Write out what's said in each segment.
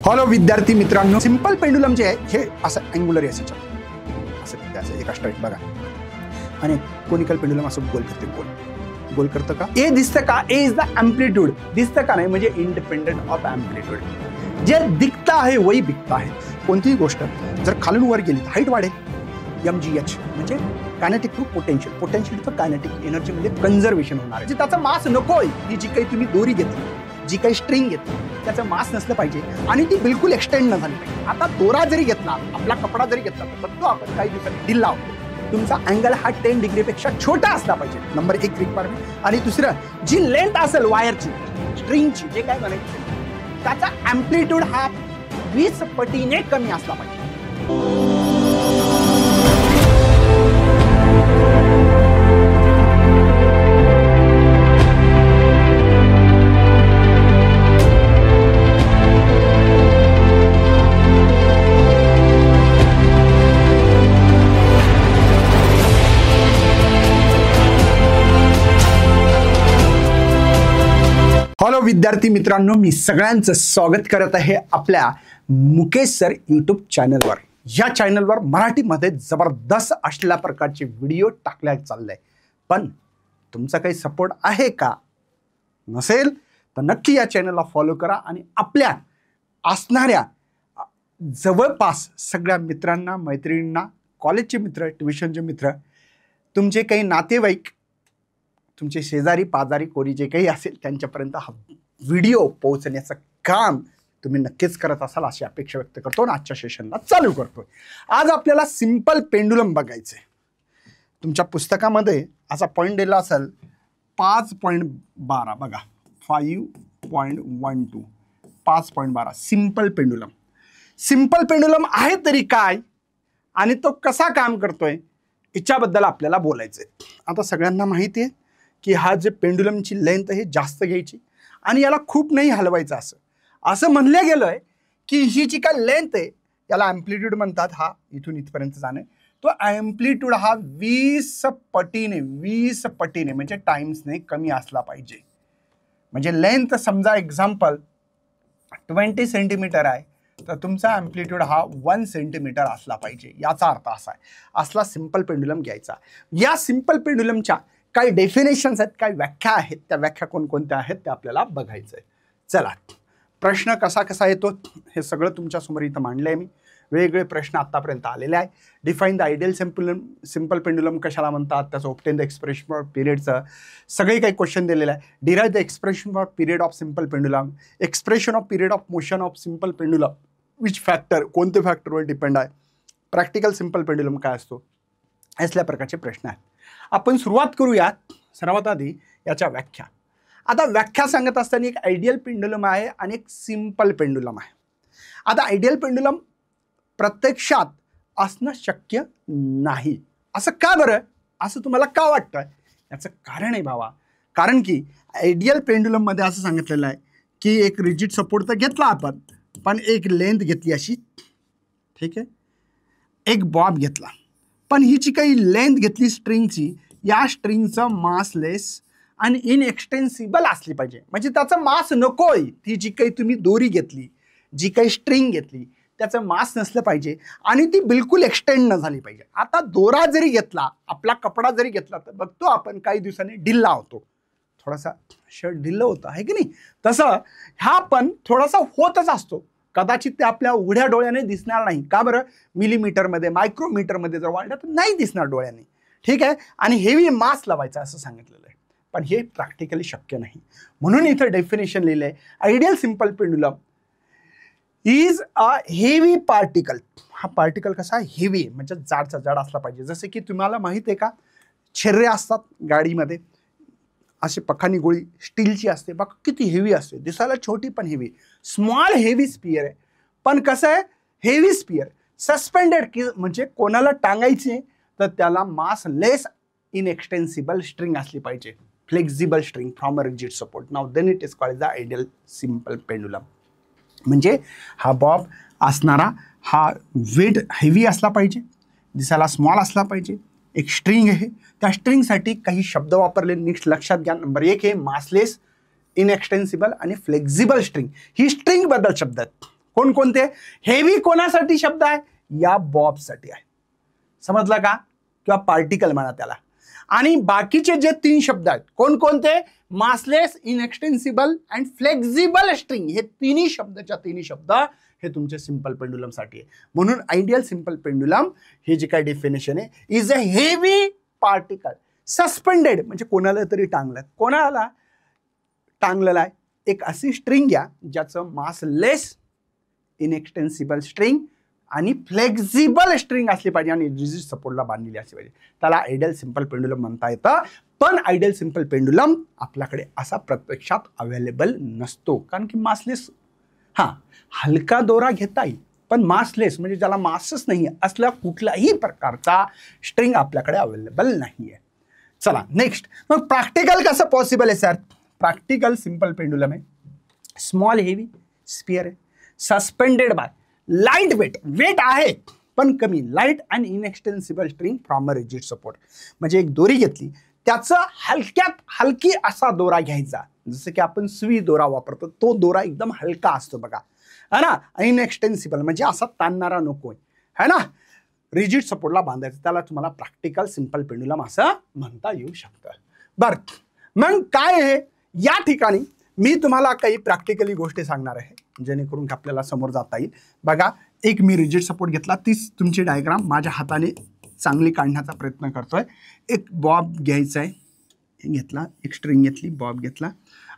Hello विद्यार्थी मित्रांनो, simple pendulum जे आहे हे असं अँग्युलर याचं असं एका स्ट्रेट बघा, आणि कोनिकल पेंडुलम असं गोल करते, गोल करतं का? ए दिसतं का? A is the amplitude. दिसतं का? नाही म्हणजे इंडिपेंडेंट ऑफ एम्प्लिट्यूड. जे दिखता आहे वही बिकता आहे. कोणतीही गोष्ट जर खालून वर गेली तर हाईट वाढेल. MGH म्हणजे kinetic to potential, potential to kinetic energy म्हणजे कन्झर्वेशन होणार आहे. त्याचा मास नकोय. ही जी काही तुम्ही दोरी घेतली, जी काही स्ट्रिंग घेतली, त्याचं मास नसलं पाहिजे आणि ती बिलकुल एक्सटेंड न झाली पाहिजे. आता दोरा जरी घेतला, आपला कपडा जरी घेतला, तर बघतो आपण काही दिवसांनी ढिल्ला होतो. तुमचा अँगल हा 10 डिग्रीपेक्षा छोटा असला पाहिजे. Number 1 requirement. आणि दुसरं, जी लेंथ असेल वायरची, स्ट्रिंगची, जे काय म्हणायचं, त्याचा एम्प्लिट्यूड हा 20 पटीने कमी असला पाहिजे. हॅलो विद्यार्थी मित्रांनो, मी सगळ्यांचं स्वागत करत आहे आपल्या मुकेश सर यूट्यूब चॅनलवर. या चॅनलवर मराठीमध्ये जबरदस्त असलेल्या प्रकारचे व्हिडिओ टाकल्या चालले, पण तुमचा काही सपोर्ट आहे का? नसेल तर नक्की या चॅनलला फॉलो करा आणि आपल्या असणाऱ्या जवळपास सगळ्या मित्रांना, मैत्रिणींना, कॉलेजचे मित्र, ट्युशनचे मित्र, तुमचे काही नातेवाईक, तुमचे शेजारी पाजारी कोणी जे काही असेल त्यांच्यापर्यंत हा व्हिडिओ पोहोचण्याचं काम तुम्ही नक्कीच करत असाल अशी अपेक्षा व्यक्त करतो आणि आजच्या सेशनला चालू करतो. आज आपल्याला सिंपल पेंडुलम बघायचं आहे. तुमच्या पुस्तकामध्ये असा पॉईंट दिला असेल 5.12 बघा, 5.12 5.12 सिंपल पेंडुलम. सिंपल पेंडुलम आहे तरी काय आणि तो कसा काम करतोय याच्याबद्दल आपल्याला बोलायचं आहे. आता सगळ्यांना माहिती आहे की हा जे पेंडुलमची लेंथ आहे जास्त घ्यायची आणि याला खूप नाही हलवायचं. असं म्हणलं गेलंय की ही जी काय लेंथ आहे याला अँप्लिट्यूड म्हणतात. हा इथून इथपर्यंत जाणे, तो अँप्लिट्यूड हा 20 पटीने म्हणजे टाइम्सने कमी असला पाहिजे. म्हणजे लेंथ समजा एक्झाम्पल 20 सेंटीमीटर आहे, तर तुमचा अँप्लिट्यूड हा 1 सेंटीमीटर असला पाहिजे. याचा अर्थ असा आहे, असला सिंपल पेंडुलम घ्यायचा. या सिंपल पेंडुलमच्या काही डेफिनेशन्स आहेत, काही व्याख्या आहेत. त्या व्याख्या कोणकोणत्या आहेत ते आपल्याला बघायचं आहे. चला, प्रश्न कसा येतो हे सगळं तुमच्यासमोर इथं मांडलं आहे मी. वेगवेगळे प्रश्न आतापर्यंत आलेले आहे. Define the ideal simple pendulum कशाला म्हणतात, त्याचं ऑब्टेन द एक्सप्रेशन फॉर पिरियडचं सगळे काही क्वेश्चन दिलेलं आहे. Derive the expression for period of simple pendulum, expression off period of motion of simple pendulum, which factor, कोणते फॅक्टरवर डिपेंड आहे, प्रॅक्टिकल सिंपल पेंडुलम काय असतो, असल्या प्रकारचे प्रश्न आहेत. आपण सुरुवात करूयात सर्वात आधी याच्या व्याख्या. आता व्याख्या सांगत असताना एक आयडियल पेंडुलम आहे आणि एक सिंपल पेंडुलम आहे. आता आयडियल पेंडुलम प्रत्यक्षात असणं शक्य नाही. असं का बरं? असं तुम्हाला का वाटतं? याचं कारण आहे भावा, कारण की आयडियल पेंडुलममध्ये असं सांगितलेलं आहे की एक रिजिड सपोर्ट तर घेतला आपण, पण एक लेंथ घेतली अशी, ठीक आहे, एक बॉब घेतला, पण ही जी काही लेंथ घेतली स्ट्रिंगची, या स्ट्रिंगचं मासलेस आणि इनएक्सटेन्सिबल असली पाहिजे. म्हणजे त्याचं मास नकोय. ती जी काही तुम्ही दोरी घेतली, जी काही स्ट्रिंग घेतली, त्याचं मास नसलं पाहिजे आणि ती बिलकुल एक्सटेंड न झाली पाहिजे. आता दोरा जरी घेतला, आपला कपडा जरी घेतला, तर बघतो आपण काही दिवसांनी ढिल्ला होतो. थोडासा शर्ट ढिल्लं होतं आहे की नाही, तसं हा पण थोडासा होतच असतो. कदाचित ते आपल्या उघड्या डोळ्याने दिसणार नाही. का बरं? मिलीमीटरमध्ये, मायक्रोमीटरमध्ये जर वाढलं तर नाही दिसणार डोळ्याने, ठीक आहे. आणि हेवी मास लावायचा असं सांगितलेलं आहे, पण हे प्रॅक्टिकली शक्य नाही. म्हणून इथं डेफिनेशन लिहिलं आहे, ideal simple pendulum is a heavy particle. हा पार्टिकल कसा हेवी म्हणजे जाडचा जाड असला पाहिजे. जसं की तुम्हाला माहित आहे का, छिर्रे असतात गाडीमध्ये, अशी पखानी गोळी स्टीलची असते बघा, किती हेवी असते, दिसायला छोटी पण हेवी. स्मॉल हेवी स्पियर आहे, पण कसं आहे, हेवी स्पियर सस्पेंडेड की म्हणजे कोणाला टांगायचे तर त्याला मास लेस इनएक्सटेन्सिबल स्ट्रिंग असली पाहिजे, flexible string from a rigid support. Now then it is called the ideal simple pendulum. म्हणजे हा बॉब असणारा हा वेट हेवी असला पाहिजे, दिसायला स्मॉल असला पाहिजे, एक स्ट्रिंग आहे. त्या स्ट्रिंगसाठी काही शब्द वापरले, नीट लक्षात घ्या. नंबर 1 हे मासलेस, इनएक्सटेन्सिबल आणि फ्लेक्झिबल स्ट्रिंग. ही स्ट्रिंग बद्दल शब्द आहेत. कोणकोणते? हेवी कोणासाठी शब्द आहे? या बॉबसाठी आहे. समजलं का? किंवा पार्टिकल म्हणा त्याला. आणि बाकीचे जे 3 शब्द आहेत कोणकोणते? Massless, inextensible and flexible string. हे तिन्ही शब्द हे तुमचे सिंपल पेंडुलम साठी आहे. म्हणून आयडियल सिंपल पेंडुलम हे जे काय डेफिनेशन आहे, is a heavy particle suspended, म्हणजे कोणाला तरी टांगलं. कोणाला टांगलेला आहे? एक अशी स्ट्रिंग घ्या ज्याचं मासलेस, इनएक्सटेन्सिबल स्ट्रिंग आणि फ्लेक्झिबल स्ट्रिंग असली पाहिजे आणि रिजिड सपोर्टला बांधलेली असली पाहिजे. त्याला आयडियल सिंपल पेंडुलम म्हणता येतं. पण आयडियल सिंपल पेंडुलम आपल्याकडे असा प्रत्यक्षात अवेलेबल नसतो, कारण की मासलेस, हलका दोरा घेता येईल पण मासलेस म्हणजे ज्याला मासच नाही असल्या कुठल्याही प्रकारचा स्ट्रिंग आपल्याकडे अवेलेबल नाही आहे. चला नेक्स्ट, मग प्रॅक्टिकल कसं पॉसिबल आहे सर? प्रॅक्टिकल सिंपल पेंडुलम आहे, स्मॉल हेवी स्पियर आहे, सस्पेंडेड बाय लाईट वेट आहे पण कमी, light and inextensible string from a rigid support. म्हणजे एक दोरी घेतली, त्याचं हलक्यात हलकी असा दोरा घ्यायचा, जसं की आपण सुई दोरा वापरतो, तो दोरा एकदम हलका असतो बघा, है ना. इनएक्सटेन्सिबल म्हणजे असा ताणणारा नकोय, है ना. रिजिड सपोर्टला बांधायचं, त्याला तुम्हाला प्रॅक्टिकल सिंपल पेंडुलम असं म्हणता येऊ शकतं. बरं, मग काय आहे? या ठिकाणी मी तुम्हाला काही प्रॅक्टिकली गोष्टी सांगणार आहे जेणेकरून आपल्याला समोर जाता येईल. बघा, एक मी रिजिड सपोर्ट घेतला, तीच तुमची डायग्राम माझ्या हाताने चांगली काढण्याचा प्रयत्न करतोय. एक बॉब घ्यायचा आहे, घेतला, एक स्ट्रिंग घेतली, बॉब घेतला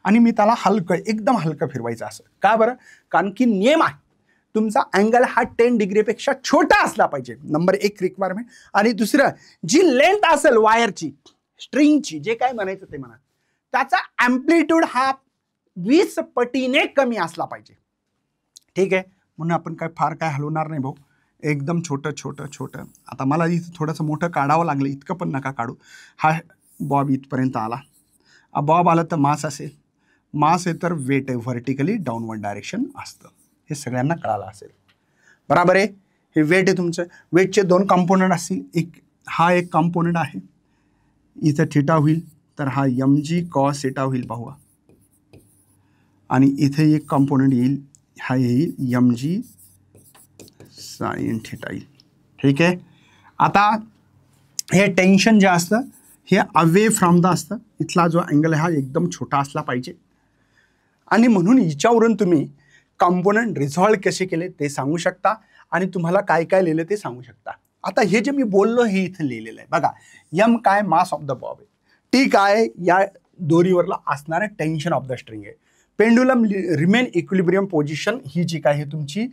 आणि मी त्याला एकदम हलकं फिरवायचं. असं का बरं? कारण की नियम आहे, तुमचा अँगल हा 10 डिग्रीपेक्षा छोटा असला पाहिजे, नंबर 1 रिक्वायरमेंट. आणि दुसरं, जी लेंथ असेल वायरची, स्ट्रिंगची, जे काय म्हणायचं ते म्हणा, त्याचा अँप्लिट्यूड हा 20 पटीने कमी असला पाहिजे. ठीक आहे, म्हणून आपण फार काय हलवणार नाही भाऊ, एकदम छोटं. आता मला इथं थोडंसं मोठं काढावं लागलं, इतकं पण नका काढू. हा बॉब इथपर्यंत आला, बॉब आला तर मास असेल, मास आहे तर वेट आहे, व्हर्टिकली डाऊनवर्ड डायरेक्शन असतं, हे सगळ्यांना कळालं असेल. बरोबर आहे. हे वेट आहे तुमचं. वेटचे 2 कंपोनंट असतील, हा एक कंपोनंट आहे, इथं थिटा होईल तर हा mg cos थिटा होईल पाहूया, आणि इथे एक कंपोनंट येईल, हा येईल mg sin थिटा येईल. ठीक आहे. आता हे टेन्शन जे असतं हे अवे फ्रॉम द असतं, इथला जो अँगल आहे हा एकदम छोटा असला पाहिजे, आणि म्हणून हिच्यावरून तुम्ही कंपोनंट रिझॉल्व कसे केले ते सांगू शकता आणि तुम्हाला काय काय लिहिलं ते सांगू शकता. आता हे जे मी बोललो हे इथे लिहिलेलं आहे बघा. m काय? मास ऑफ द बॉब आहे. टी काय? या दोरीवरला असणारे टेन्शन ऑफ द स्ट्रिंग आहे. पेंडुलम रिमेन इक्विलिब्रियम पोझिशन, ही जी काय आहे तुमची,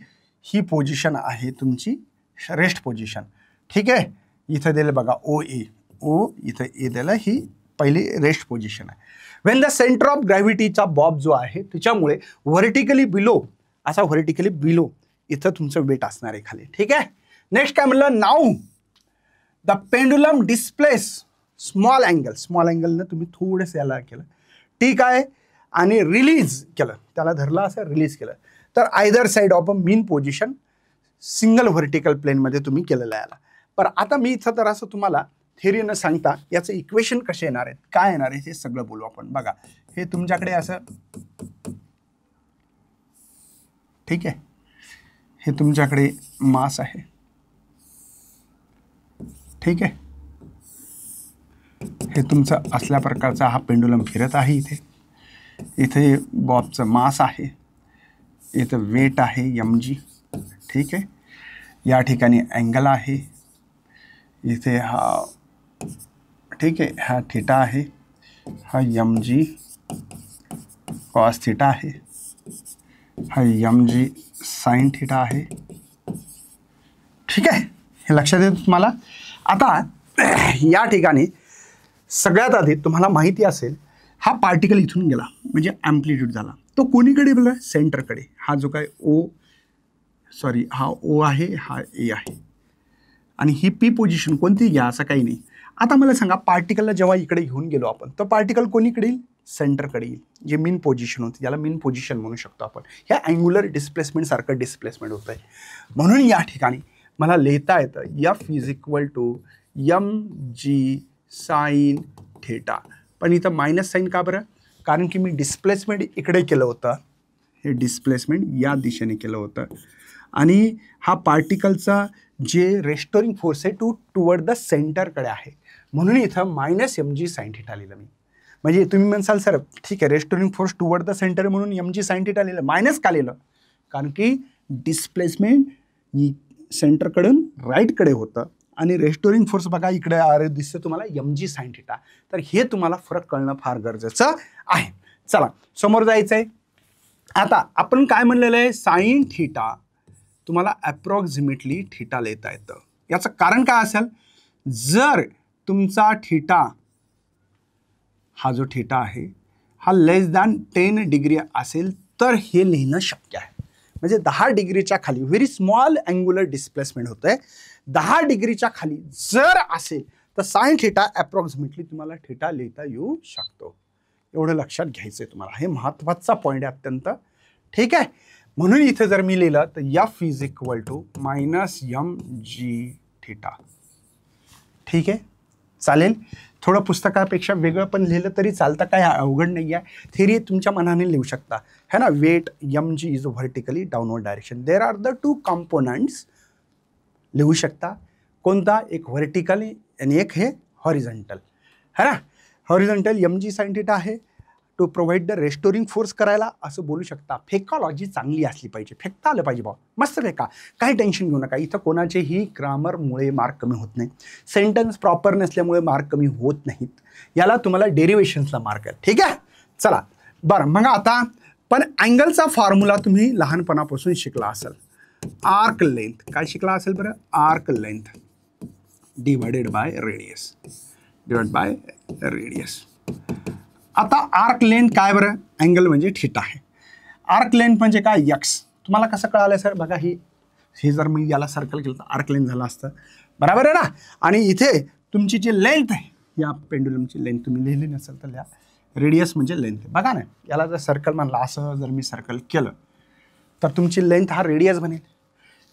ही पोझिशन आहे तुमची रेस्ट पोझिशन. ठीक आहे. इथं दिलं बघा ओ इथं ए दिलं, ही पहिली रेस्ट पोझिशन आहे. वेन द सेंटर ऑफ ग्रॅव्हिटीचा बॉब जो आहे त्याच्यामुळे व्हर्टिकली बिलो इथं तुमचं वेट असणार आहे खाली. ठीक आहे. नेक्स्ट काय म्हणलं? Now the pendulum displace small अँगलनं तुम्ही थोडंसं याला केलं. ठीक आहे. आणि रिलीज केलं, त्याला धरलं असं रिलीज केलं तर either side of a mean position single vertical प्लेनमध्ये तुम्ही केलेलं आहे याला. पण आता मी इथं तर असं तुम्हाला थेरी न सांगता याचं इक्वेशन कसे येणार आहेत, काय येणार आहे, हे सगळं बोलू आपण. बघा, हे तुमच्याकडे असं, ठीक आहे, हे तुमच्याकडे मास आहे. ठीक आहे. हे तुमचं असल्या प्रकारचा हा पेंडुलम फिरत आहे. इथे बॉबचं मास आहे, इथं वेट आहे mg. ठीक आहे. या ठिकाणी अँगल आहे, इथे हा, ठीक आहे, हा थिटा आहे, हा mg cos थिटा आहे, हा mg sin थिटा आहे. ठीक आहे. हे लक्षात येतं तुम्हाला. आता या ठिकाणी सगळ्यात आधी तुम्हाला माहिती असेल, हा पार्टिकल इथून गेला म्हणजे ॲम्प्लिट्यूड झाला, तो कोणीकडे गेला? सेंटरकडे. हा जो काय हा ओ आहे, हा ए आहे, आणि ही पी पोझिशन कोणती घ्या असं काही नाही. आता मला सांगा, पार्टिकलला जेव्हा इकडे घेऊन गेलो आपण, तर पार्टिकल कोणीकडे येईल? सेंटरकडे येईल, जे मीन पोझिशन होती, याला मीन पोझिशन म्हणू शकतो आपण. ह्या अँग्युलर डिस्प्लेसमेंट सारखं डिस्प्लेसमेंट होतं आहे. म्हणून या ठिकाणी मला लिहिता येतं F is equal to mg sin theta. पण इथं मायनस साईन का बरं? कारण की मी डिस्प्लेसमेंट इकडे केलं होतं, हे डिस्प्लेसमेंट या दिशेने केलं होतं आणि हा पार्टिकलचा जे रेस्टोरिंग फोर्स आहे टुवर्ड द सेंटरकडे आहे, म्हणून इथं -mg sin θ लिहिलं मी. म्हणजे तुम्ही म्हणसाल सर ठीक आहे restoring force toward the centre म्हणून mg sin θ लिहिलं, मायनस का लिहिलं? कारण की डिस्प्लेसमेंट सेंटरकडून राईटकडे होतं आणि रेस्टोरिंग फोर्स बघा इकडे दिसतं तुम्हाला mg sin θ. तर हे तुम्हाला फरक कळणं फार गरजेचं आहे. चला समोर जायचं आहे. आता आपण काय म्हणलेलं आहे, साइन थीटा तुम्हाला अप्रॉक्सिमेटली थीटा लिहिता येतं. याचं कारण काय असेल, जर तुमचा थीटा हा जो थीटा आहे हा लेस दॅन 10 डिग्री असेल तर हे लिहिणं शक्य आहे. म्हणजे 10 डिग्रीच्या खाली व्हेरी स्मॉल अँग्युलर डिस्प्लेसमेंट होतंय. 10 डिग्रीच्या खाली जर असेल तर साइन थीटा अप्रॉक्सिमेटली तुम्हाला थीटा लिहिता येऊ शकतो. एवढं लक्षात घ्यायचं आहे तुम्हाला, हे महत्त्वाचा पॉईंट आहे अत्यंत. ठीक आहे, म्हणून इथे जर मी लिहिलं तर F is equal to -mg theta. ठीक आहे, चालेल. थोडं पुस्तकापेक्षा वेगळं पण लिहिलं तरी चालतं, काय अवघड नाही आहे. थिअरी तुमच्या मनाने लिहू शकता है ना. Weight mg is vertically downward direction. There are the 2 components लिहू शकता. कोणता, एक व्हर्टिकली आणि एक हे हॉरिझॉन्टल है ना. हॉरिझॉन्टल mg sin θ आहे to provide the restoring force करायला असं बोलू शकता. फेकॉलॉजी चांगली असली पाहिजे, फेकता आलं पाहिजे भाऊ, मस्त फेका, काही टेन्शन घेऊ नका. इथं कोणाचेही ग्रामरमुळे मार्क कमी होत नाही, सेंटेन्स प्रॉपर नसल्यामुळे मार्क कमी होत नाहीत. याला तुम्हाला डेरिव्हेशन्सला मार्क आहे. ठीक आहे, चला बरं. मग आता पण अँगलचा फॉर्म्युला तुम्ही लहानपणापासून शिकला असेल. आर्क लेंथ काय शिकला असेल बरं, arc length divided by radius, divide by radius. आता आर्क लेंथ काय बरं, अँगल म्हणजे थीटा आहे. आर्क लेंथ म्हणजे काय, यक्स. तुम्हाला कसं कळालं सर, बघा ही जर मी याला सर्कल केलं तर आर्क लेंथ झालं असतं, बरोबर आहे ना. आणि इथे तुमची जी लेंथ आहे, या पेंडुलमची लेंथ तुम्ही लिहिली नसेल तर लिहा, रेडियस म्हणजे लेंथ. बघा ना, याला जर सर्कल म्हणलं, असं जर मी सर्कल केलं तर तुमची लेंथ हा रेडियस बनेल.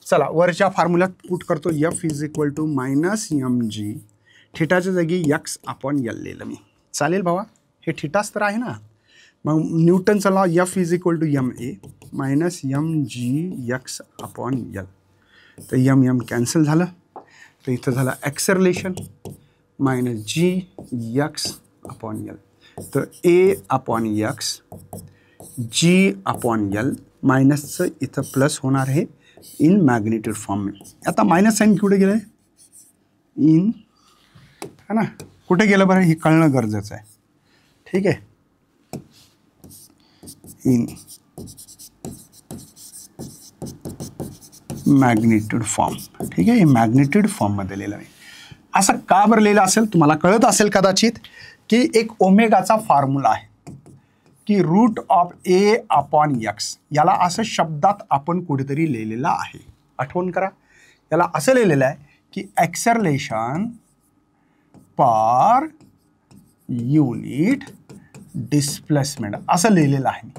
चला वरच्या फॉर्म्युल्यात पुट करतो. F is equal to -mg थीटाच्या जागी x/L लिहिलं मी. चालेल भावा, हे थीटाच तर आहे ना. मग न्यूटनचा law F is equal to ma -mg x/L. तर m कॅन्सल झालं, तर इथं झालं ॲक्सेलरेशन -g x/L. तर a/x g/L मायनसचं इथं प्लस होणार आहे इन मॅग्निट्यूड फॉर्म. आता मायनस साईन कुठे गेलं आहे, इन है ना, कुठे गेलं बरं हे कळणं गरजेचं आहे. ठीक आहे, इन मॅग्निट्यूड फॉर्म. ठीक आहे, हे मॅग्निट्यूड फॉर्ममध्ये लिहिलं आहे. असं का बरं लिहिलं असेल, तुम्हाला कळत असेल कदाचित की एक ओमेगाचा फॉर्म्युला आहे की √a/x. याला असं शब्दात आपण कुठेतरी लिहिलेलं आहे, आठवण करा. याला असं लिहिलेलं आहे की ॲक्सेलरेशन पर युनिट डिस्प्लेसमेंट असं लिहिलेलं आहे.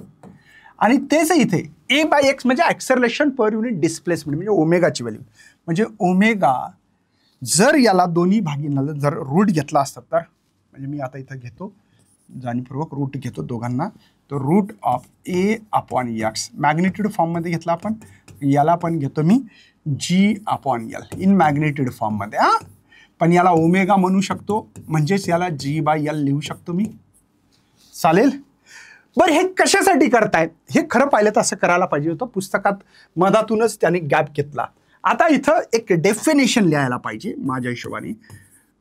आणि तेच इथे a/x म्हणजे ॲक्सेलरेशन पर युनिट डिस्प्लेसमेंट म्हणजे ओमेगाची व्हॅल्यू. म्हणजे ओमेगा जर याला दोन्ही भागींना जर रूट घेतला असता तर, म्हणजे मी आता इथं घेतो जाणीवपूर्वक रूट घेतो दोघांना, तर √a/x मॅग्निट्यूड फॉर्ममध्ये घेतला आपण, याला पण घेतो मी g/L इन मॅग्निट्यूड फॉर्ममध्ये. हां, पण याला ओमेगा म्हणू शकतो, म्हणजेच याला g/L लिहू शकतो मी. चालेल. बरं, हे कशासाठी करतायत, हे खरं पाहिलं तर असं करायला पाहिजे होतं, पुस्तकात मधातूनच त्याने गॅप घेतला. आता इथं एक डेफिनेशन लिहायला पाहिजे माझ्या हिशोबाने.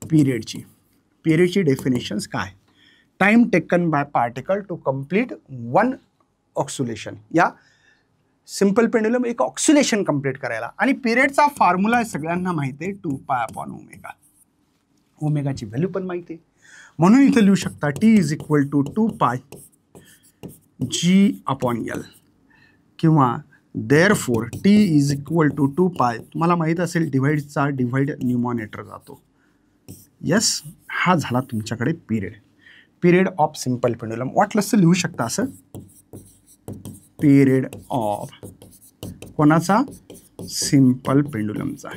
पिरियडची डेफिनेशन्स काय, time taken by particle to complete one oscillation. या सिंपल पेंडुलम एक ऑक्सिलेशन कंप्लीट करायला. आणि पिरियडचा फॉर्म्युला सगळ्यांना माहिती आहे, 2π/ω. ओमेगाची व्हॅल्यू पण माहिती आहे, म्हणून इथे लिहू शकता T is equal to 2π g/L किंवा therefore T is equal to 2π. तुम्हाला माहीत असेल डिव्हाइडचा डिव्हाइड न्यूमॉनेटर जातो. यस, हा झाला तुमच्याकडे पिरियड ऑफ सिंपल पेंडुलम. वाटलंच तर लिहू शकता असं, पिरियड ऑफ कोणाचा, सिंपल पेंडुलमचा.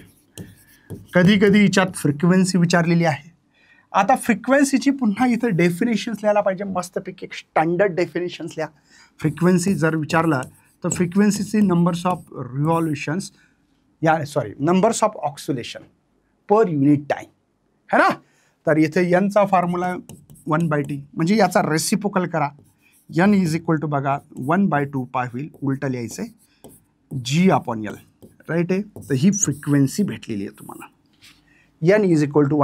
कधी कधी याच्यात फ्रिक्वेन्सी विचारलेली आहे. आता फ्रिक्वेन्सीची पुन्हा इथं डेफिनेशन्स लिहायला पाहिजे, मस्तपैकी एक स्टँडर्ड डेफिनेशन्स लिहा. फ्रिक्वेन्सी जर विचारलं तर फ्रिक्वेन्सीचे numbers of revolutions numbers of oscillation per unit time है ना. तर इथे एनचा फॉर्म्युला 1/t म्हणजे याचा रेसिप्रोकल करा. एन इज इक्वल टू बघा 1/2 होईल, उलटं लिहायचं आहे G/L राईट आहे. तर ही फ्रिक्वेन्सी भेटलेली आहे तुम्हाला. N is equal to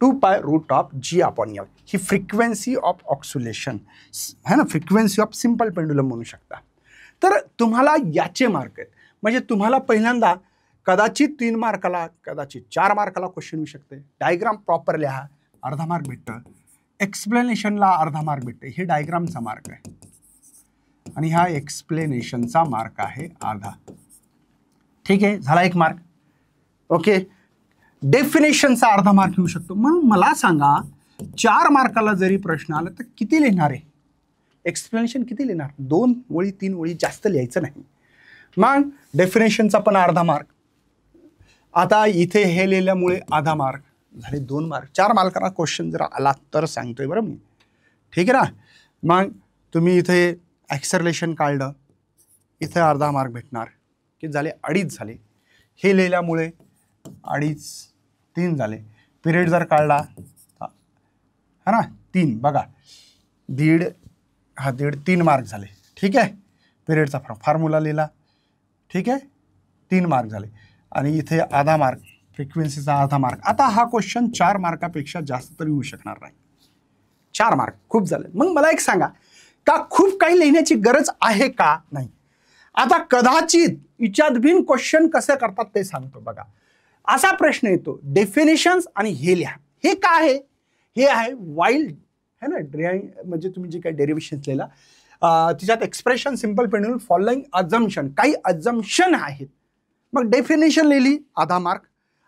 1/2 G/L ही फ्रिक्वेन्सी ऑफ ऑक्सिलेशन है ना, फ्रिक्वेन्सी ऑफ सिंपल पेंडुलम म्हणू शकता. तर तुम्हाला याचे मार्क आहेत. म्हणजे तुम्हाला पहिल्यांदा कदाचित 3 मार्काला कदाचित 4 मार्काला क्वेश्चन येऊ शकते. डायग्राम प्रॉपर लिहा, अर्धा मार्क भेटतं. एक्सप्लेनेशनला अर्धा मार्क भेटते. हे डायग्रामचा मार्क आहे आणि हा एक्सप्लेनेशनचा मार्क आहे अर्धा. ठीक आहे, झाला 1 मार्क. ओके, डेफिनेशनचा अर्धा मार्क येऊ शकतो. मग मला सांगा 4 मार्काला जरी प्रश्न आला तर किती लिहिणार आहे? एक्सप्लेनेशन किती लिहिणार? 2 ओळी 3 ओळी, जास्त लिहायचं नाही. मग डेफिनेशनचा पण अर्धा मार्क. आता इथे हे लिहिल्यामुळे आधा मार्क झाले 2 मार्क. 4 मार्काला क्वेश्चन जर आला तर सांगतोय बरं मी. ठीक आहे ना. मग तुम्ही इथे ॲक्सेलरेशन काढलं, इथे अर्धा मार्क भेटणार की झाले 2.5 झाले. हे लिहिल्यामुळे 2.5 3 झाले. पिरियड जर काढला है ना 3 बघा, 1.5 3 मार्क झाले. ठीक आहे, पिरियडचा फॉर्म्युला लिहिला. ठीक आहे, 3 मार्क झाले. आणि इथे आधा मार्क, फ्रिक्वेन्सीचा आधा मार्क. आता हा क्वेश्चन 4 मार्कापेक्षा जास्त तरी येऊ शकणार नाही. 4 मार्क खूप झाले. मग मला एक सांगा, का खूप काही लिहिण्याची गरज आहे का? नाही. आता कदाचित विचारात भिन्न क्वेश्चन कसे करतात ते सांगतो बघा. असा प्रश्न येतो, डेफिनेशन्स आणि हे लिहा. हे काय आहे? हे आहे वाईल्ड है ना, म्हणजे तुम्ही जे काही डेरिव्हेशन लिहिला तिच्यात expression simple pendulum following assumption, काही अजम्पशन आहेत. मग डेफिनेशन लिहिली आधा मार्क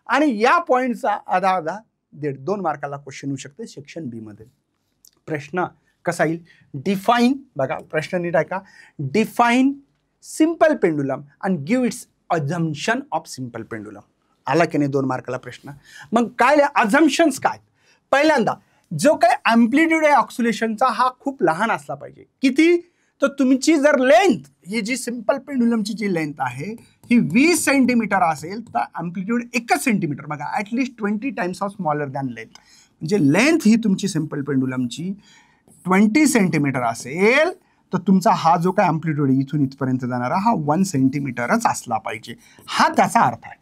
आणि या पॉईंटचा आधा 1.5-2 मार्काला क्वेश्चन येऊ शकते सेक्शन बी मध्ये. प्रश्न कसा येईल? डिफाईन, बघा प्रश्न नीट आहे का, define simple pendulum and give it's assumption of simple pendulum. आला की नाही 2 मार्काला प्रश्न. मग काय अजम्पशन्स काय? पहिल्यांदा जो काही अँप्लिट्यूड आहे ऑक्सिलेशनचा हा खूप लहान असला पाहिजे. किती? तर तुमची जर लेंथ, ही जी सिंपल पेंडुलमची जी लेंथ आहे ही 20 सेंटीमीटर असेल तर अँप्लिट्यूड 1 सेंटीमीटर. बघा, at least 20 times of smaller than length. म्हणजे लेंथ ही तुमची सिंपल पेंडुलमची 20 सेंटीमीटर असेल तर तुमचा हा जो काय अँप्लिट्यूड आहे इथून इथपर्यंत जाणारा हा 1 सेंटीमीटरच असला पाहिजे. हा त्याचा अर्थ आहे,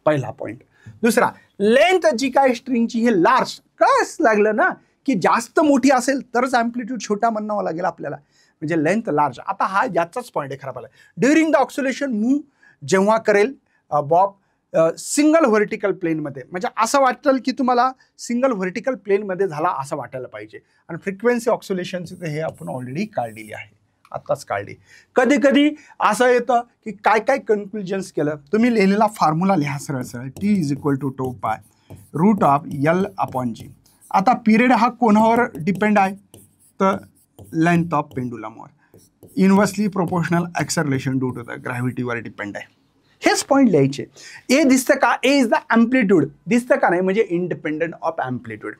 पहिला पॉईंट. दुसरा, लेंथ जी काय स्ट्रिंगची हे लार्ज कस लागलं ना, की जास्त मोठी असेल तरच अँप्लिट्यूड छोटा म्हणावं लागेल आपल्याला, म्हणजे लेंथ लार्ज. आता हा याचाच पॉईंट आहे खराब आला. ड्युरिंग द ऑक्सिलेशन मूव्ह जेव्हा करेल बॉब सिंगल व्हर्टिकल प्लेनमध्ये, म्हणजे असं वाटेल की तुम्हाला सिंगल व्हर्टिकल प्लेनमध्ये झाला असं वाटायला पाहिजे. आणि फ्रिक्वेन्सी ऑक्सिलेशनची तर हे आपण ऑलरेडी काढलेली आहे, आत्ताच काढली. कधी कधी असं येतं की काय काय कन्क्लुजन्स केलं. तुम्ही लिहिलेला फॉर्म्युला लिहा सरळ सरळ, T = 2π√L/G. आता पिरियड हा कोणावर डिपेंड आहे? तर लेंथ ऑफ पेंडुलमवर. Inversely proportional acceleration due to the ग्रॅव्हिटीवर डिपेंड आहे. हेच पॉईंट लिहायचे. ए दिसतं का? A is the amplitude. दिसतं का नाही? म्हणजे इंडिपेंडेंट ऑफ अँप्लिट्यूड.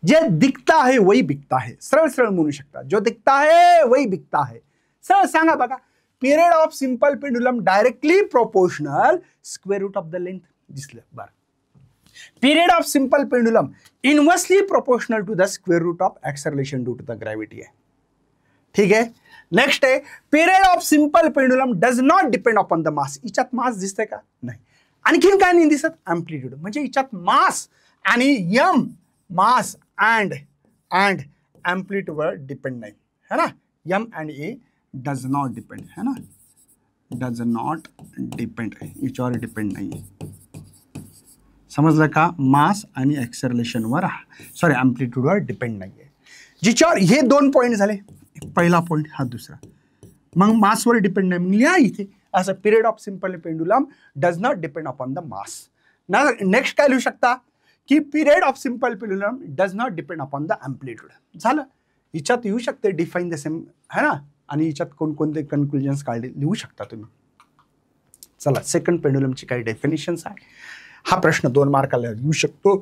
जे दिखता है वही बिकता है, सरळ सरळ म्हणू शकता. जो दिखता है वही बिकता है. सरळ सांगा बघा. Period of simple pendulum directly proportional square root of the length. दिसलं बरं. Period of simple pendulum inversely proportional to the square root of acceleration due to the gravity आहे. ठीक आहे. नेक्स्ट आहे, period of simple pendulum does not depend upon the mass. याच्यात mass दिसतंय का? नाही. आणखीन काय नाही दिसत? अँप्लिट्यूड. म्हणजे याच्यात मास आणि यम, मास अँड अँप्लिट्यूडवर डिपेंड नाही है ना. यम and A does not depend है ना, डज नॉट डिपेंड, याच्यावर डिपेंड नाही. समजलं का? मास आणि ॲक्सेलरेशनवर, सॉरी अँप्लिट्यूडवर डिपेंड नाही आहे. जिच्यावर हे 2 पॉईंट झाले. पहिला पॉईंट हा दुसरा. मग मासवर डिपेंड नाही. मग लिहा इथे असं, period of simple pendulum does not depend upon the mass. Next काय लिहू शकता की period of simple pendulum does not depend upon the amplitude. झालं. हिच्यात येऊ शकते डिफाईन द सेम है ना. आणि हिच्यात कोणकोणते कन्क्लुजन्स काढले लिहू शकता तुम्ही. चला, सेकंड पेंडुलमची काही डेफिनेशन्स आहे. हा प्रश्न 2 मार्काला येऊ शकतो.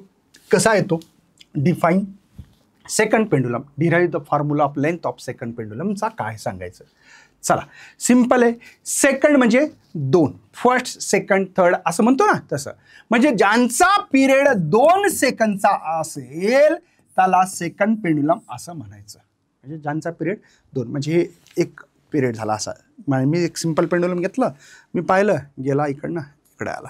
कसा येतो? Define second pendulum, derive the formula of length of second पेंडुलमचा काय सांगायचं. चला सिंपल आहे. सेकंड म्हणजे 2, फर्स्ट सेकंड थर्ड असं म्हणतो ना तसं. म्हणजे ज्यांचा पिरियड 2 सेकंदचा असेल त्याला सेकंड पेंडुलम असं म्हणायचं. म्हणजे ज्यांचा पिरियड 2 म्हणजे हे एक पिरियड झाला असा. मी एक सिंपल पेंडुलम घेतलं, मी पाहिलं गेला इकडनं इकडे आला,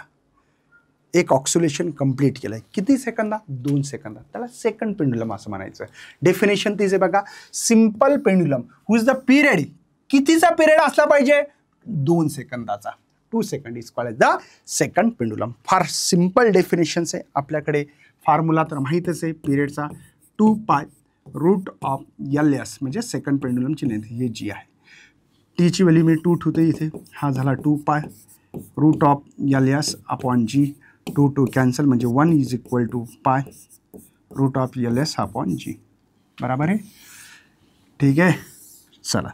एक ऑक्सिलेशन कंप्लीट केलंय. किती सेकंदा? 2 सेकंदा. त्याला सेकंड पेंडुलम असं म्हणायचं. डेफिनेशन तिचे बघा, simple pendulum who is the period, कितीचा पिरियड असला पाहिजे? 2 सेकंदाचा. 2 second is called the second pendulum. फार सिंपल डेफिनेशन्स आहे. आपल्याकडे फॉर्म्युला तर माहीतच आहे पिरियडचा, 2 पाय रूट ऑफ LS म्हणजे सेकंड पेंडुलमची लेंथ. हे जी आहे टीची व्हॅल्यू मी 2 ठेवते इथे. हा झाला 2 pi root of LS upon G. 2 cancel म्हणजे 1 is equal to pi root of LS upon G. बराबर आहे. ठीक आहे. चला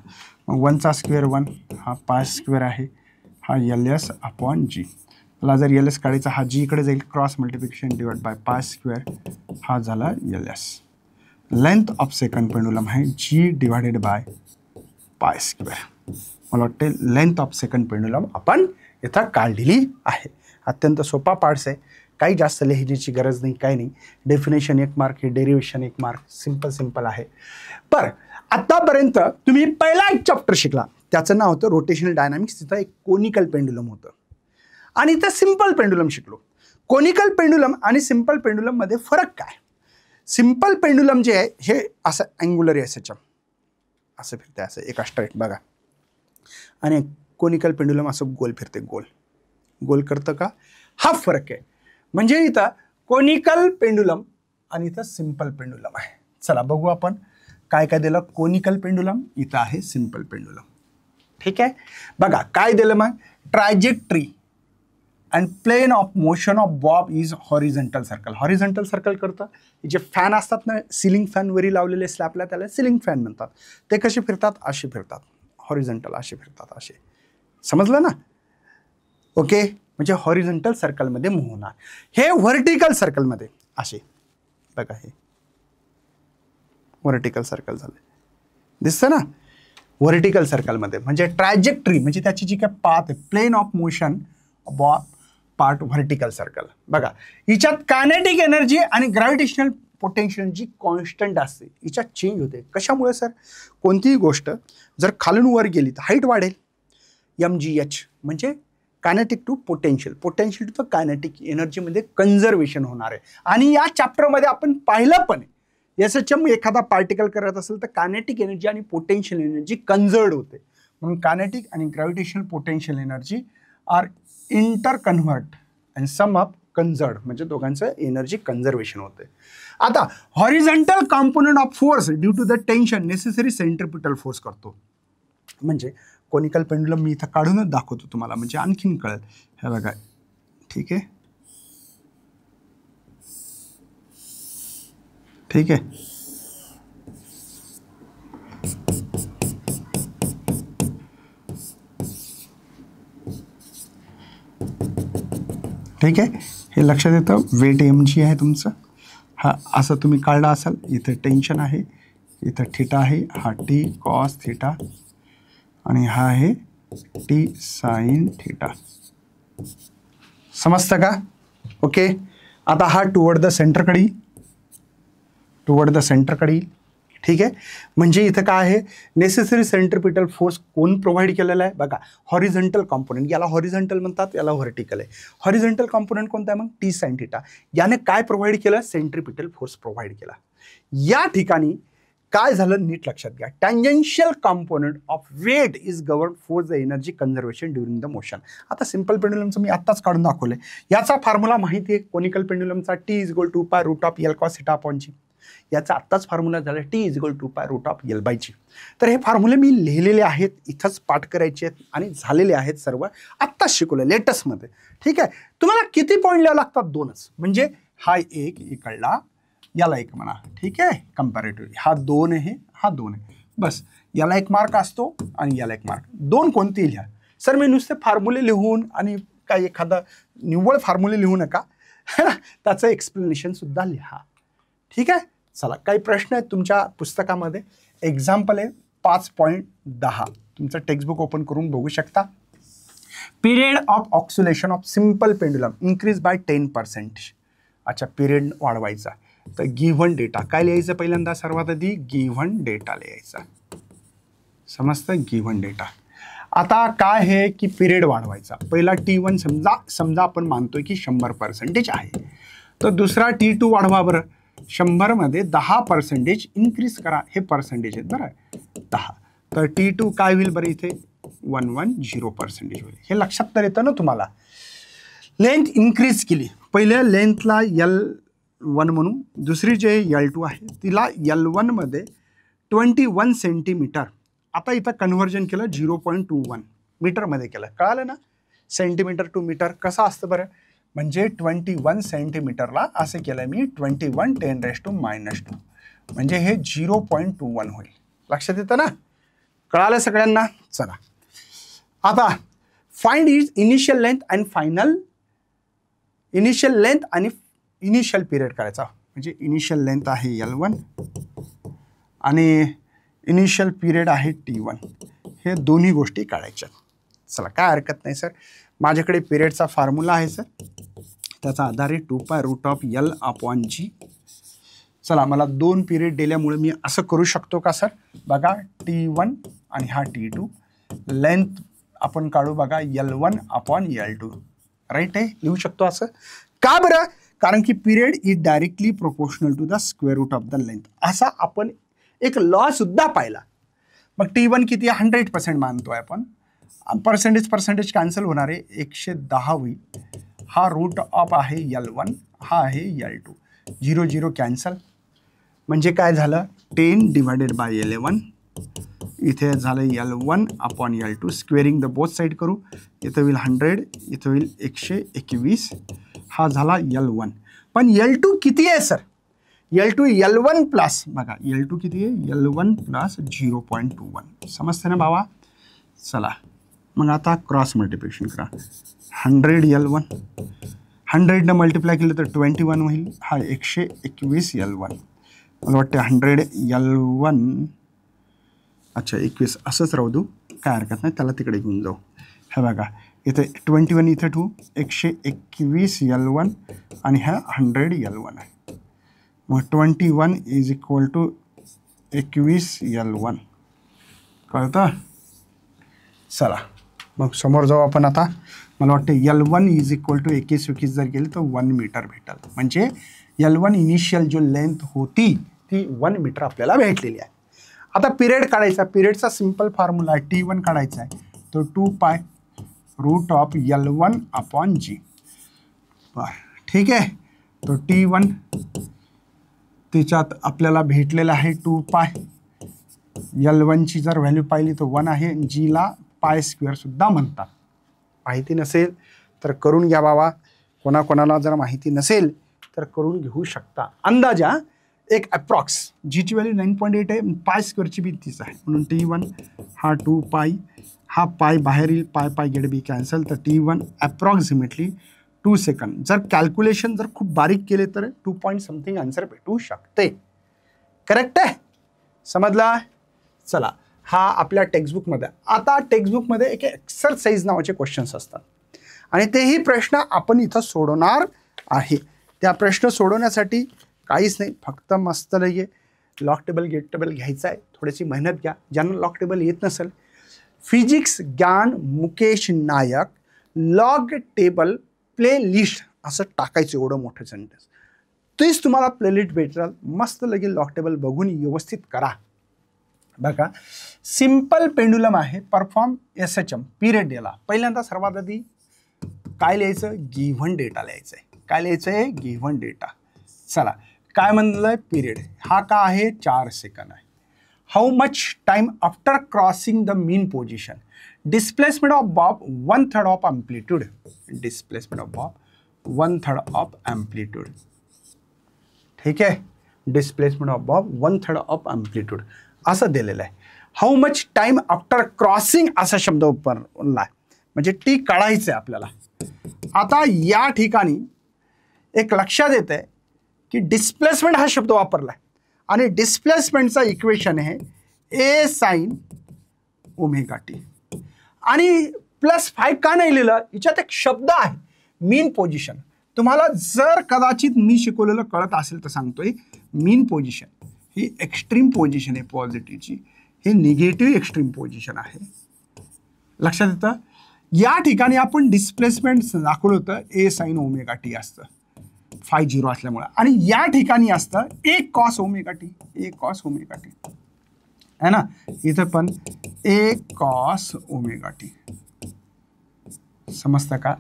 मग 1चा स्क्वेअर 1, हा पाय स्क्वेअर आहे, हा LS अपॉन G. मला जर LS काढायचा, हा G इकडे जाईल, cross multiplication divide by pi square, हा झाला LS. Length of second pendulum आहे G divided by pi square. मला वाटते लेंथ ऑफ सेकंड पेंडुलम आपण इथं काढलेली आहे. अत्यंत सोपा पार्ट्स आहे, काही जास्त लिहिण्याची गरज नाही, काही नाही. डेफिनेशन 1 मार्क, हे डेरिवेशन 1 मार्क. सिंपल आहे. बरं आतापर्यंत तुम्ही पहिला एक चॅप्टर शिकला, त्याचं नाव होतं रोटेशनल डायनामिक्स. तिथं एक कोनिकल पेंडुलम होतं आणि इथं सिंपल पेंडुलम शिकलो. कोनिकल पेंडुलम आणि सिंपल पेंडुलम मध्ये फरक काय? सिंपल पेंडुलम जे आहे हे असं अँग्युलर आहे, असं फिरते, असं एका स्ट्रेट बघा. आणि कोनिकल पेंडुलम असं गोल फिरते, गोल करतं का? हा फरक आहे. म्हणजे इथं कोनिकल पेंडुलम आणि इथं सिंपल पेंडुलम आहे. चला बघू आपण काय काय दिलं. कोनिकल पेंडुलम, इथं आहे सिंपल पेंडुलम. ठीक आहे. बघा काय दिलं मग, trajectory and plane of motion of bob is horizontal circle. Horizontal circle करतं. जे फॅन असतात ना, सिलिंग फॅन वरी लावलेले स्लॅबला, त्याला सिलिंग फॅन म्हणतात. ते कसे फिरतात? असे फिरतात. हॉरिझॉन्टल असे फिरतात, असे. समजलं ना? ओके. म्हणजे हॉरिझॉन्टल सर्कलमध्ये मूव्ह होणार. हे व्हर्टिकल सर्कलमध्ये असे बघा, हे व्हर्टिकल सर्कल झाले, दिसतं ना? व्हर्टिकल सर्कलमध्ये म्हणजे ट्रायजेक्टरी म्हणजे त्याची जी काय पाथ आहे, plane of motion part vertical circle. बघा हिच्यात कायनेटिक एनर्जी आणि ग्रॅव्हिटेशनल पोटेन्शियल जी कॉन्स्टंट असते, हिच्यात चेंज होते. कशामुळे सर? कोणतीही गोष्ट जर खालून वर गेली तर हाईट वाढेल, MgH म्हणजे kinetic to potential, potential to kinetic एनर्जीमध्ये कन्झर्वेशन होणार आहे. आणि या चॅप्टरमध्ये आपण पाहिलं पण SHM एखादा पार्टिकल करत असेल तर कायनेटिक एनर्जी आणि पोटेन्शियल एनर्जी कन्झर्ड होते. म्हणून कायनेटिक आणि gravitational potential energy are inter convert and sum up conserved, म्हणजे दोघांचं एनर्जी कन्झर्वेशन होते. आता horizontal component of force due to the tension necessary centripetal force करतो. म्हणजे कोनिकल पेंडुलम मी इथं काढूनच दाखवतो तुम्हाला, म्हणजे आणखीन कळेल. हे बघा. ठीक आहे. ठीक आहे. ठीक आहे. हे लक्षात येतं. वेट mg आहे तुमचं. हा असं तुम्ही काढला असाल. इथं टेन्शन आहे, इथं थिटा आहे, हा टी कॉस थिटा आणि हा आहे टी साइन थिटा. समजतं का? ओके. आता हा टुवर्ड द सेंटरकडे येईल, टुवर्ड द सेंटरकडे येईल. ठीक आहे. म्हणजे इथं काय आहे, नेसेसरी सेंट्रिपिटल फोर्स कोण प्रोव्हाइड केलेला आहे? बघा हॉरिझॉन्टल कॉम्पोनंट, याला हॉरिझॉन्टल म्हणतात, याला व्हर्टिकल आहे. हॉरिझॉन्टल कॉम्पोनंट कोणता आहे मग? T sine theta. याने काय प्रोव्हाइड केलं? सेंट्रिपिटल फोर्स प्रोव्हाइड केला. या ठिकाणी काय झालं नीट लक्षात घ्या. Tangential component of weight is govern for the energy conservation during the motion. आता सिंपल पेंडुलमचं मी आत्ताच काढून दाखवलंय. याचा फॉर्म्युला माहिती आहे कोनिकल पेंडुलमचा, T is equal to pi root of L cos theta upon G. याचा आत्ताच फॉर्म्युला झाला T is equal to pi root of L by G. तर हे फॉर्म्युले मी लिहिलेले आहेत, इथंच पाठ करायचे आहेत आणि झालेले आहेत सर्व, आत्ताच शिकवले लेटेस्टमध्ये. ठीक आहे. तुम्हाला किती पॉईंट लिहावं लागतात? 2च. म्हणजे हा एक इकडला, याला एक म्हणा. ठीक आहे. कंपॅरेटिव्ह हा 2 आहे, हा 2 आहे. बस याला 1 मार्क असतो आणि याला 1 मार्क. 2 कोणतेही लिहा. सर मी नुसते फॉर्म्युले लिहून आणि काय एखादा निव्वळ फॉर्म्युले लिहू नका, त्याचं एक्सप्लेनेशन सुद्धा लिहा. ठीक आहे. चला काही प्रश्न आहेत तुमच्या पुस्तकामध्ये? एक्झाम्पल आहे 5.10. तुमचं टेक्स्टबुक ओपन करून बघू शकता. Period of oscillation of simple pendulum increase by 10%. अच्छा, पिरियड वाढवायचा तर गिव्हन डेटा काय लिहायचं पहिल्यांदा, सर्वात आधी गिव्हन डेटा लिहायचा. समजतं, गिव्हन डेटा. आता काय आहे की पिरियड वाढवायचा. पहिला T1 समजा आपण मानतोय की 100% आहे, तर दुसरा T2 वाढवा बरं. 100 मध्ये 10% इन्क्रीज करा. हे पर्सेंटेज आहेत बरं, 10. तर T2 काय होईल बरं, इथे 110% होईल. हे लक्षात तर येतं ना तुम्हाला. लेंथ इन्क्रीज केली. पहिल्या लेंथला L1 म्हणू, दुसरी जे L2 आहे तिला L1 मध्ये 21 सेंटीमीटर. आता इथं कन्व्हर्जन केलं 0.21 मीटरमध्ये केलं. कळालं ना, सेंटीमीटर टू मीटर कसं असतं बरं. म्हणजे 21 सेंटीमीटरला असं केलं मी 21 10⁻², म्हणजे हे 0.21 होईल. लक्षात येतं ना, कळालं सगळ्यांना. चला आता find is initial length and final. Initial length आणि इनिशियल पिरियड करायचा. म्हणजे इनिशियल लेंथ आहे L1 आणि इनिशियल पिरियड आहे T1. हे दोन्ही गोष्टी काढायच्या. चला, काय हरकत नाही सर. माझ्याकडे पिरियडचा फॉर्म्युला आहे सर, त्याचा आधार आहे 2π√L/G. चला, मला 2 पिरियड दिल्यामुळे मी असं करू शकतो का सर. बघा, T1 आणि हा T2. लेंथ आपण काढू बघा L1/L2. राईट आहे, लिहू शकतो असं. का बरं, कारण की period is directly proportional to the square root of the length. असा आपण एक लॉ सुद्धा पाहिला. मग T1 किती, 100% मानतोय आपण. पर्सेंटेज कॅन्सल होणार आहे, 110 होईल. हा रूट ऑफ आहे L1, हा आहे L2. 0 0 कॅन्सल. म्हणजे काय झालं, 10/11. इथे झालं L1/L2. Squaring the both side करू. इथं होईल 100, इथं होईल 121. हा झाला L1. पण L2 किती आहे सर. L2 L1 प्लस, बघा L2 किती आहे, L1 प्लस 0.21. समजते ना बाबा. चला मग आता क्रॉस मल्टिप्लिकेशन करा. 100 L1, 100 मल्टिप्लाय केलं तर 21 होईल. हा 121 L1. मला वाटतं 100 L1, अच्छा 21 असंच राहू दू, काय हरकत नाही, त्याला तिकडे घेऊन जाऊ. हे बघा, इथे 21 इथे ठेवू, 121 L1 आणि हा 100 L1 आहे. मग 21 इज इक्वल टू 21 L1. कळतं. चला मग समोर जाऊ आपण आता. मला वाटतं L1 इज इक्वल टू 21 जर गेली तर 1 मीटर भेटेल. म्हणजे L1 इनिशियल जो लेंथ होती ती 1 मीटर आपल्याला भेटलेली आहे. आता पिरियड काढायचा. पिरियडचा सिंपल फॉर्म्युला आहे, T1 काढायचा आहे, तो 2π√L1/G. ठीक आहे. तो T1 त्याच्यात आपल्याला भेटलेला आहे 2π. L1ची जर व्हॅल्यू पाहिली तर 1 आहे. Gला π² सुद्धा म्हणतात. माहिती नसेल तर करून घ्या बाबा. कोणाकोणाला जर माहिती नसेल तर करून घेऊ शकता. अंदाजा एक अप्रॉक्स. जीची व्हॅल्यू 9.8 आहे, π² बी तीच आहे, म्हणून T1 हा 2π, हा पाय बाहेर येईल, पाय गेट बी कॅन्सल. तर T1 अप्रॉक्सिमेटली 2 सेकंद. जर कॅल्क्युलेशन जर खूप बारीक केले तर 2 पॉईंट समथिंग आन्सर भेटू शकते. करेक्ट आहे, समजला. चला, हा आपल्या टेक्स्टबुकमध्ये. आता टेक्स्टबुकमध्ये एक एक्सरसाइज नावाचे क्वेश्चन्स असतात आणि तेही प्रश्न आपण इथं सोडवणार आहे. त्या प्रश्न सोडवण्यासाठी काहीच नाही, फक्त मस्त लगे लॉग टेबल गेट टेबल घ्यायचं आहे. थोडीशी मेहनत घ्या. ज्यांना लॉग टेबल येत नसेल, फिजिक्स ज्ञान मुकेश नायक लॉग टेबल प्लेलिस्ट असं टाकायचं. एवढं मोठं सेंटेन्स, तेच तुम्हाला प्लेलिस्ट भेटेल. मस्त लगे लॉग टेबल बघून व्यवस्थित करा. बघा, सिंपल पेंडुलम आहे, परफॉर्म SHM पिरियड दिला. पहिल्यांदा सर्वात आधी काय लिहायचं, गिव्हन डेटा लिहायचं आहे. काय लिहायचं आहे, गिव्हन डेटा. चला, काय म्हणलंय, पिरियड हा का आहे 4 सेकंद आहे. How much time after crossing the mean position. Displacement of Bob 1/3 of amplitude. Displacement of Bob 1/3 of amplitude. ठीक आहे, displacement of Bob 1/3 of amplitude असं दिलेलं आहे. How much time after crossing असा शब्द वापरला आहे, म्हणजे टी काढायचं आहे आपल्याला. आता या ठिकाणी एक लक्षात येत आहे की डिस्प्लेसमेंट हा शब्द वापरला आहे आणि डिस्प्लेसमेंटचा इक्वेशन आहे A sin ओमेगा टी. आणि +5 का नाही लिहिलं, याच्यात एक शब्द आहे मीन पोझिशन. तुम्हाला जर कदाचित मी शिकवलेलं कळत असेल तर सांगतोय, मीन पोझिशन ही एक्स्ट्रीम पोझिशन आहे पॉझिटिव्हची, ही निगेटिव्ह एक्स्ट्रीम पोझिशन आहे. लक्षात येतं. या ठिकाणी आपण डिस्प्लेसमेंट दाखवलं होतं ए साइन ओमेगा टी असतं 5 असल्यामुळे, आणि या ठिकाणी असतं ए कॉस ओमेगा टी, ए कॉस ओमेगा टी है ना. इथं पण ए कॉस ओमेगा टी. समजतं का.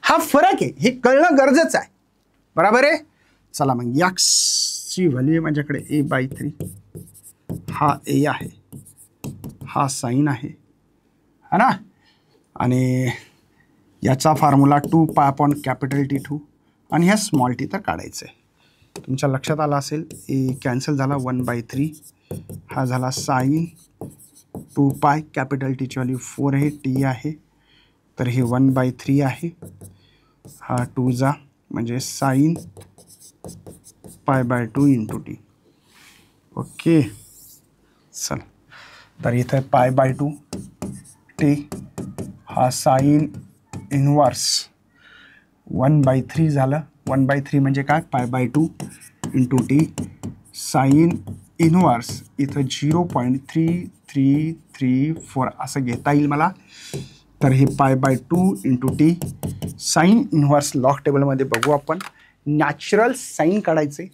हा फरक आहे, हे कळणं गरजेचं आहे. बरोबर आहे. चला मग एक्सची व्हॅल्यू माझ्याकडे a/3, हा ए आहे, हा साईन आहे है ना. आणि याचा फॉर्म्युला 2π/T2 आणि ह्या स्मॉल टी तर काढायचं आहे. तुमच्या लक्षात आलं असेल, ए कॅन्सल झाला 1/3, हा झाला साईन 2π, Tची व्हॅल्यू 4 आहे, टी आहे, तर हे 1/3 आहे, हा 2 जा म्हणजे साईन π/2 इंटू टी. ओके. चल, तर इथं π/2 टी, हा साईन इनवर्स 1/3 झालं. 1/3 म्हणजे काय, π/2 इंटू टी साईन इनवर्स इथं 0.3334 असं घेता येईल मला. तर हे π/2 into T sine inverse. Log टेबलमध्ये बघू आपण. नॅचरल साईन काढायचे,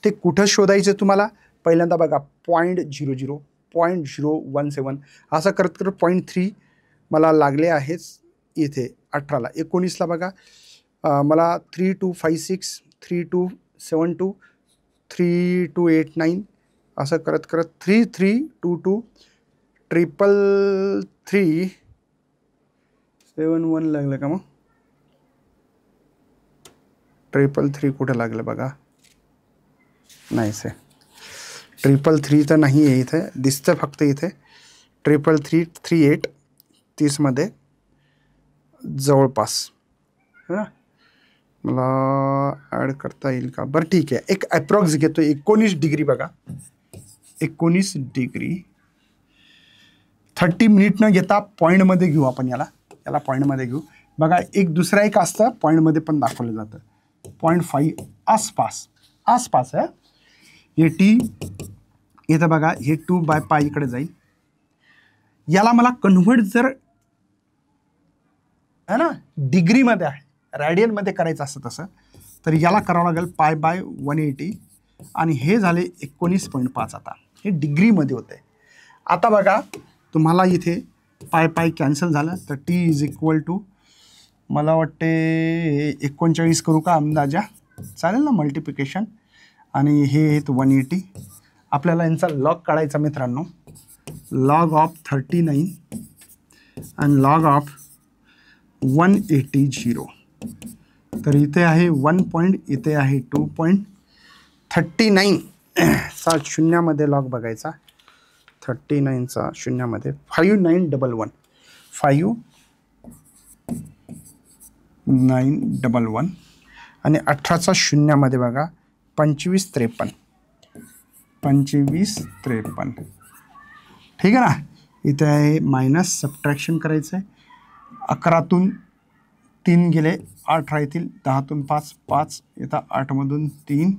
ते कुठं शोधायचे तुम्हाला. पहिल्यांदा बघा 0.00, 0.017 असं करत करत 0.3 मला लागले आहेच इथे 18ला. 19ला बघा मला 3256, 3272, 3289 असं करत करत 3322, 33371 लागलं का. मग 333 कुठं लागलं बघा. नाहीच आहे, 333 तर नाही आहे इथे, दिसतं फक्त इथे 33338 30मध्ये जवळपास है ना. मला ॲड करता येईल का. बरं ठीक आहे, एक ॲप्रॉक्स घेतो. 19 डिग्री बघा, 19 डिग्री 30 मिनिट न घेता पॉईंटमध्ये घेऊ आपण. याला पॉईंटमध्ये घेऊ. बघा एक दुसरा एक असतं पॉईंटमध्ये पण दाखवलं जातं, 0.5 आसपास आहे. हे टी इथं बघा, हे 2/π इकडे जाईल. याला मला कन्व्हर्ट जर है ना डिग्रीमध्ये आहे, रॅडियनमध्ये करायचं असतं तसं, तर याला करावं लागेल π/180 आणि हे झाले 19.5. आता हे डिग्रीमध्ये होतं आहे. आता बघा तुम्हाला इथे π कॅन्सल झालं, तर टी इज इक्वल टू मला वाटते 39 करू का अंदाजा, चालेल ना मल्टिप्लिकेशन. आणि हे 180. आपल्याला यांचा लॉग काढायचा मित्रांनो. लॉग ऑफ 39 आणि लॉग ऑफ 180. तर इथे आहे 1 इथे आहे 2.39 चा शून्यामध्ये लॉग बघायचा. 39चा शून्यामध्ये 5911, 5911 आणि 18चा शून्यामध्ये बघा 2553. ठीक आहे ना. इथे आहे मायनस, सबट्रॅक्शन करायचं आहे. 11तून 3 गेले 8 राहतील, 10तून 5 येतात, 8मधून 3.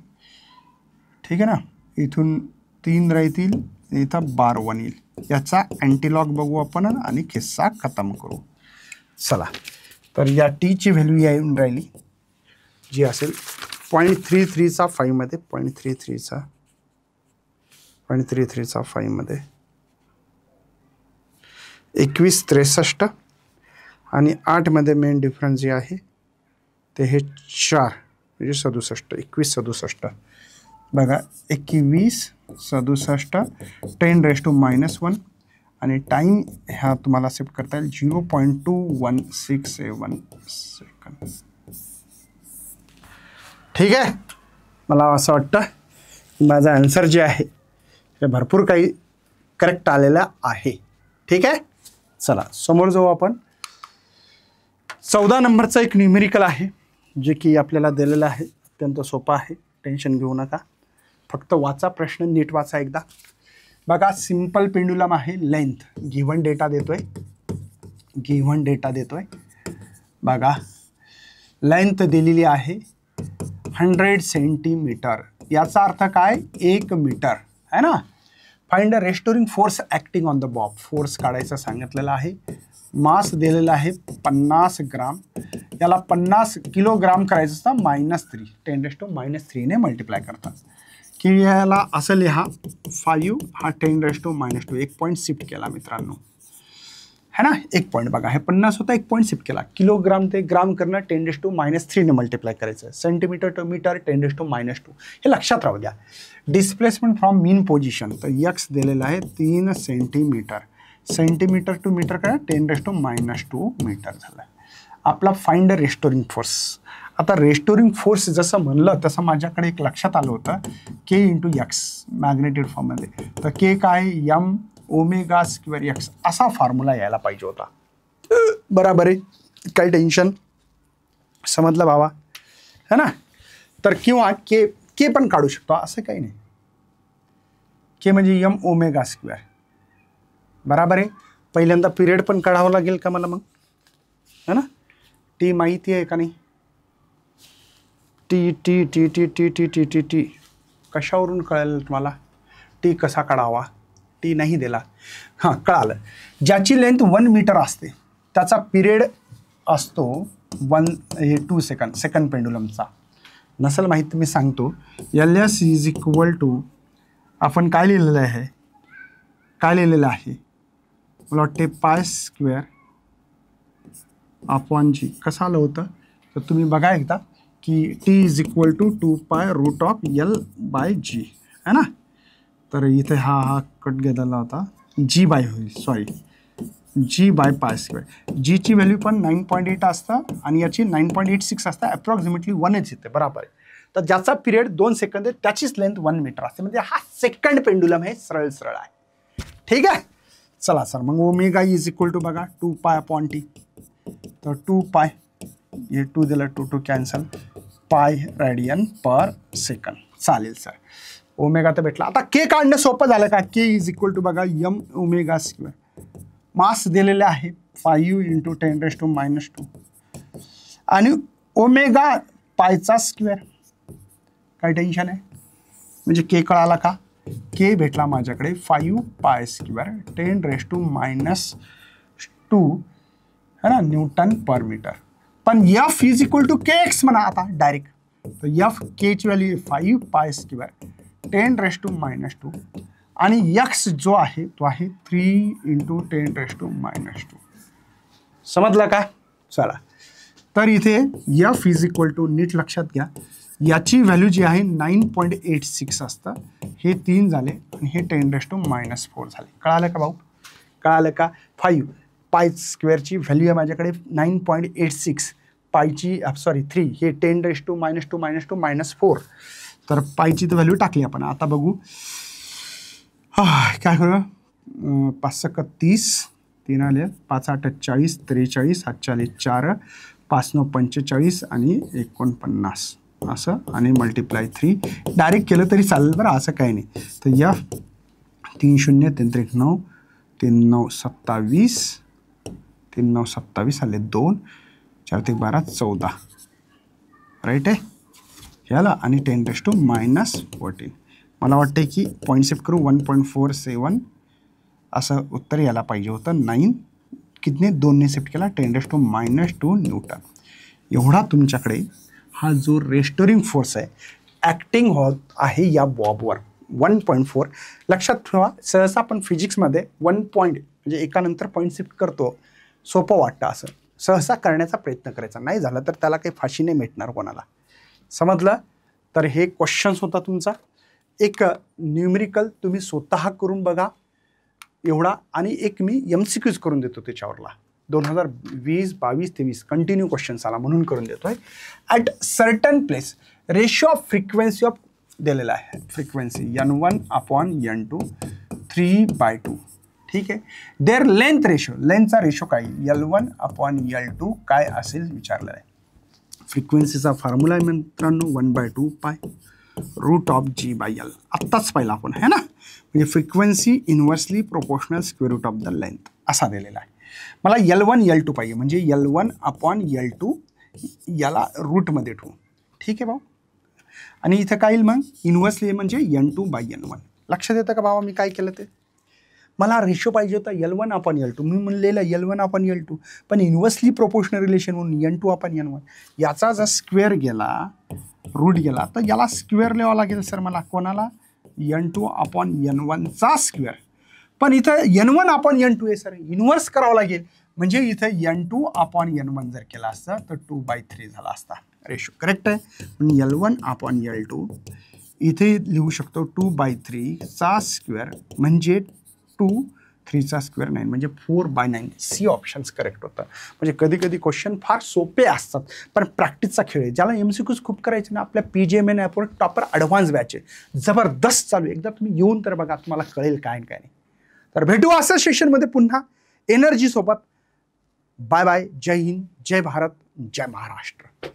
ठीक आहे ना. इथून 3 राहतील, इथं 12 येईल. याचा अँटीलॉग बघू आपण आणि किस्सा खतम करू. चला, तर या टीची व्हॅल्यू येऊन राहिली जी असेल 0.33चा 5मध्ये, 0.33चा 5मध्ये 2163 आणि 8मध्ये मेन डिफरन्स जे आहे ते हे 4 म्हणजे 67, 2167 बघा. 2167 10⁻⁻1 आणि टाईम ह्या तुम्हाला सेट करता येईल 0.2167 सेकंड. ठीक आहे. मला असं वाटतं माझा आन्सर जे आहे ते भरपूर काही करेक्ट आलेला आहे. ठीक आहे. चला समोर जाऊ आपण. 14 नंबरचा एक न्यूमेरिकल आहे जे की आपल्याला दिलेलं आहे. अत्यंत सोपा आहे, टेन्शन घेऊ नका. फक्त वाचा प्रश्न, नीट वाचा एकदा. बघा सिंपल पेंडुलम आहे, लेंथ गिव्हन डेटा देतोय, बघा लेंथ दिलेली आहे 100 सेंटीमीटर, याचा अर्थ काय 1 मीटर है ना. Find the restoring force acting on the Bob, force काढायचं सांगितलेलं आहे. मास दिलेला आहे 50 ग्राम, याला 50 किलोग्राम करायचं असतं -3 10⁻³ ने मल्टिप्लाय करतात की याला असं लिहा 5 हा 10⁻², 1 पॉईंट शिफ्ट केला मित्रांनो है ना. 1 पॉईंट बघा हे 50 होता, 1 पॉईंट शिफ्ट केला. किलोग्राम ते ग्राम करणं 10⁻³ ने मल्टिप्लाय करायचं. सेंटीमीटर टू मीटर 10⁻², हे लक्षात राहू द्या. डिस्प्लेसमेंट फ्रॉम मीन पोझिशन, तर यक्स दिलेला आहे 3 सेंटीमीटर, सेंटीमीटर टू मीटर काय 10⁻² मीटर झालं. आपला फाइंड रेस्टोरिंग फोर्स. आता रेस्टोरिंग फोर्स जसं म्हणलं तसं माझ्याकडे एक लक्षात आलं होतं के इंटू एक्स मॅग्नेटिक फॉर्ममध्ये. तर के काय एम ओमेगा स्क्वेअर एक्स असा फॉर्म्युला यायला पाहिजे होता. बराबर आहे, काही टेन्शन समजलं बाबा है ना. तर किंवा के के पण काढू शकतो असं काही नाही. के म्हणजे एम ओमेगा स्क्वेअर बराबर आहे. पहिल्यांदा पिरियड पण काढावं लागेल का मला मग है ना. टी माहिती आहे का नाही. T T T T T T T T T कशावरून कळेल तुम्हाला टी कसा काढावा. टी नाही दिला, हां कळालं. ज्याची लेंथ 1 मीटर असते त्याचा पिरियड असतो 2 सेकंड, सेकंड पेंडुलमचा. नसेल माहीत मी सांगतो. LS इज इक्वल टू आपण काय लिहिलेलं आहे, मला वाटते π² अपॉन जी. कसं आलं होतं तर तुम्ही बघा एकदा की T is equal to 2π√L/g है ना. तर इथे हा कट गेलेला होता, जी बाय होईल, सॉरी जी बाय π². जीची व्हॅल्यू पण 9.8 असतं आणि याची 9.86 असतं, अप्रॉक्सिमेटली 1च येते बरोबर आहे. तर ज्याचा पिरियड 2 सेकंद आहे त्याचीच लेंथ 1 मीटर असते, म्हणजे हा सेकंड पेंडुलम हे सरळ आहे. ठीक आहे, चला सर मग ओमेगा इज इक्वल टू बघा 2π/t. तर 2π हे 2 दिलं, 2 कॅन्सल, पाय रेडियन पर सेकंड. चालेल सर, ओमेगा तर भेटला. आता के काढणं सोपं झालं का. के इज इक्वल टू बघा एम ओमेगा स्क्वेअर, मास दिलेले आहे 5 × 10⁻², आणि ओमेगा पायचा स्क्वेअर. काय टेन्शन आहे, म्हणजे के कळाला का. के भेटला माझ्याकडे 5π² 10⁻² है ना न्यूटन पर मीटर. पण F is equal to KX म्हणा आता डायरेक्ट. तर F केची व्हॅल्यू 5π² 10⁻², आणि X जो आहे तो आहे 3 × 10⁻². समजलं का. चला तर इथे F इज इक्वल टू नीट लक्षात घ्या, याची व्हॅल्यू जी आहे 9.86 असतं, हे 3 झाले आणि हे 10⁻⁴ झाले. कळालं का भाऊ, कळालं का. 5π² व्हॅल्यू आहे माझ्याकडे 9.86, पायची सॉरी 3 हे 10⁻²-4. तर पायची तर व्हॅल्यू टाकली आपण. आता बघू काय करू. 5 × 30, 3 आले, 5 × 8 40, 43, 7 × 4, 5 × 9 45 आणि 49 असं, आणि मल्टिप्लाय 3 डायरेक्ट केलं तरी चालेल बरं, असं काही नाही. तर F 3 0 3 3 9 3 9 27, 3 9 27 आले, 2 4 3 12 14 राईट आहे याला, आणि 10⁻⁴. मला वाटते की पॉईंट शिफ्ट करू 1.47 असं उत्तर यायला पाहिजे होतं. 9 कितने 2ने शिफ्ट केला 10⁻² न्यूटन. एवढा तुमच्याकडे हा जो रेस्टोरिंग फोर्स आहे ॲक्टिंग होत आहे या बॉबवर 1.4. लक्षात ठेवा, सहसा आपण फिजिक्समध्ये 1 पॉईंट म्हणजे एकानंतर पॉईंट शिफ्ट करतो, सोपं वाटतं असं सहसा करण्याचा प्रयत्न करायचा. नाही झालं तर त्याला काही फाशी नाही भेटणार कोणाला. समजलं. तर हे क्वेश्चन्स होता तुमचा. एक न्यूमेरिकल तुम्ही स्वतः करून बघा एवढा, आणि एक मी MCQs करून देतो त्याच्यावरला. 2020, 22, 23 कंटिन्यू क्वेश्चन्स आला म्हणून करून देतोय. At certain place ratio of frequency of दिलेला आहे, फ्रिक्वेन्सी N1/N2 3/2. ठीक आहे. देअर लेंथ रेशो, लेंथचा रेशो काय L1/L2 काय असेल विचारलं आहे. फ्रिक्वेन्सीचा फॉर्म्युला आहे मित्रांनो 1/2π√G/L. आत्ताच पाहिला आपण है ना. म्हणजे frequency inversely proportional square root of the length असा दिलेला आहे. मला L1 L2 पाहिजे, म्हणजे L1/L2 याला रूटमध्ये ठेवू. ठीक आहे भाऊ. आणि इथं काय येईल मग इन्व्हर्सली म्हणजे N2/N1. लक्षात येतं का भावा मी काय केलं ते? मला रेशो पाहिजे होता L1/L2. मी म्हणलेलं L1/L2, पण इन्व्हर्सली प्रोपोर्शनल रिलेशन म्हणून N2/N1. याचा जर स्क्वेअर गेला, रूट गेला, तर याला स्क्वेअर लिहावं लागेल सर मला. कोणाला? N2/N1चा स्क्वेअर. पण इथं N1/N2 आहे सर, इन्व्हर्स करावं लागेल. म्हणजे इथं N2/N1 जर केला असता तर 2/3 झाला असता. रेशो करेक्ट आहे. पण L1/L2 इथे लिहू शकतो 2/3चा स्क्वेअर म्हणजे 2, 3चा स्क्वेअर 9 म्हणजे 4/9. सी ऑप्शन्स करेक्ट होतं. म्हणजे कधी कधी क्वेश्चन फार सोपे असतात, पण प्रॅक्टिसचा खेळ आहे. ज्याला MCQs खूप करायचे ना, आपल्या PGMN ॲपवर टॉपर ॲडव्हान्स बॅच आहे, जबरदस्त चालू आहे. एकदा तुम्ही येऊन तर बघा, तुम्हाला कळेल काय काय नाही. तर भेटू असं सेशनमध्ये पुन्हा एनर्जी सोबत. Bye bye. जय हिंद, जय भारत, जय महाराष्ट्र.